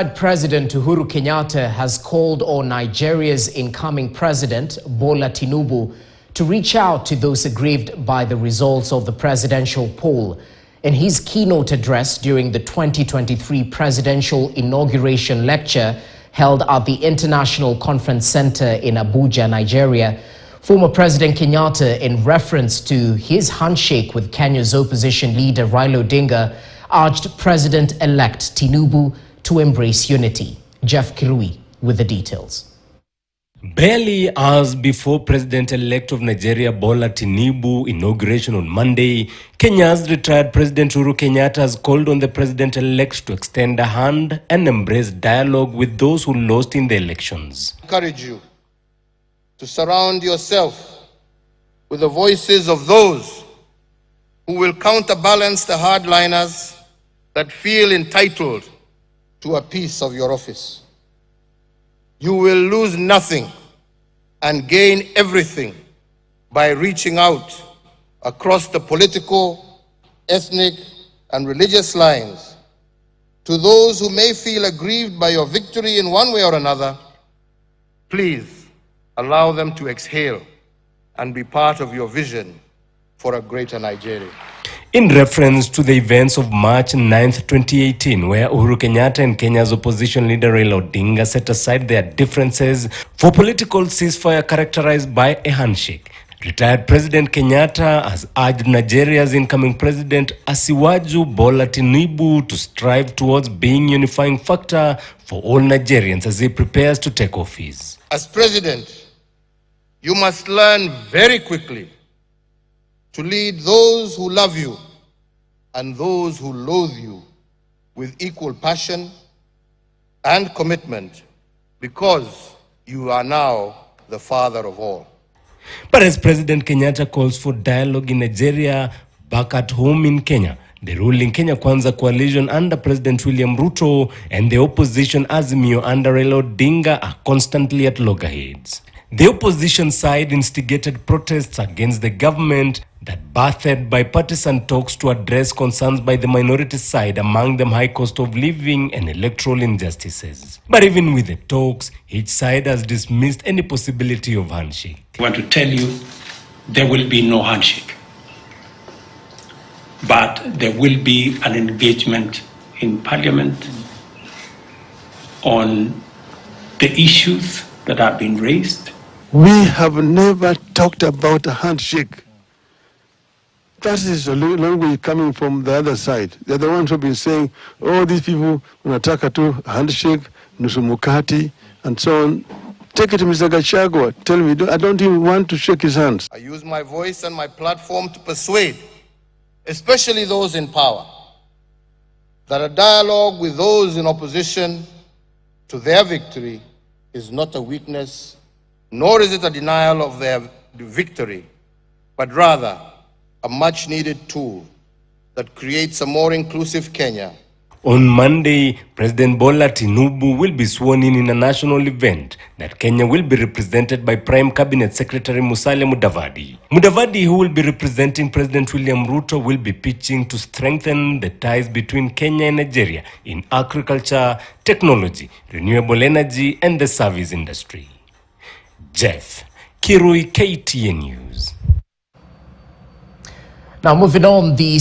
President Uhuru Kenyatta has called on Nigeria's incoming president, Bola Tinubu, to reach out to those aggrieved by the results of the presidential poll. In his keynote address during the 2023 presidential inauguration lecture held at the International Conference Center in Abuja, Nigeria, former President Kenyatta, in reference to his handshake with Kenya's opposition leader Raila Odinga, urged President-elect Tinubu to embrace unity. Jeff Kirui with the details. Barely hours before President-elect of Nigeria Bola Tinubu inauguration on Monday, Kenya's retired President Uhuru Kenyatta has called on the President-elect to extend a hand and embrace dialogue with those who lost in the elections. I encourage you to surround yourself with the voices of those who will counterbalance the hardliners that feel entitled to a piece of your office. You will lose nothing and gain everything by reaching out across the political, ethnic, and religious lines to those who may feel aggrieved by your victory in one way or another. Please allow them to exhale and be part of your vision for a greater Nigeria. In reference to the events of March 9, 2018, where Uhuru Kenyatta and Kenya's opposition leader Raila Odinga set aside their differences for political ceasefire characterized by a handshake, retired President Kenyatta has urged Nigeria's incoming president Asiwaju Bola Tinubu to strive towards being a unifying factor for all Nigerians as he prepares to take office. As president, you must learn very quickly to lead those who love you and those who loathe you with equal passion and commitment, because you are now the father of all. But as President Kenyatta calls for dialogue in Nigeria, back at home in Kenya, the ruling Kenya Kwanza coalition under President William Ruto and the opposition Azimio under Raila Odinga are constantly at loggerheads. The opposition side instigated protests against the government that birthed bipartisan talks to address concerns by the minority side, among them high cost of living and electoral injustices. But even with the talks, each side has dismissed any possibility of handshake. I want to tell you, there will be no handshake. But there will be an engagement in Parliament on the issues that have been raised. We have never talked about a handshake. That is a language coming from the other side. They're the ones who have been saying, oh, these people wanataka tu handshake, nusu mukati, and so on. Take it to Mr. Gachagua. Tell me, I don't even want to shake his hands. I use my voice and my platform to persuade, especially those in power, that a dialogue with those in opposition to their victory is not a weakness, nor is it a denial of their victory, but rather a much-needed tool that creates a more inclusive Kenya. On Monday, President Bola Tinubu will be sworn in a national event that Kenya will be represented by Prime Cabinet Secretary Musalia Mudavadi. Mudavadi, who will be representing President William Ruto, will be pitching to strengthen the ties between Kenya and Nigeria in agriculture, technology, renewable energy, and the service industry. Jeff Kirui, KTN News. Now moving on, the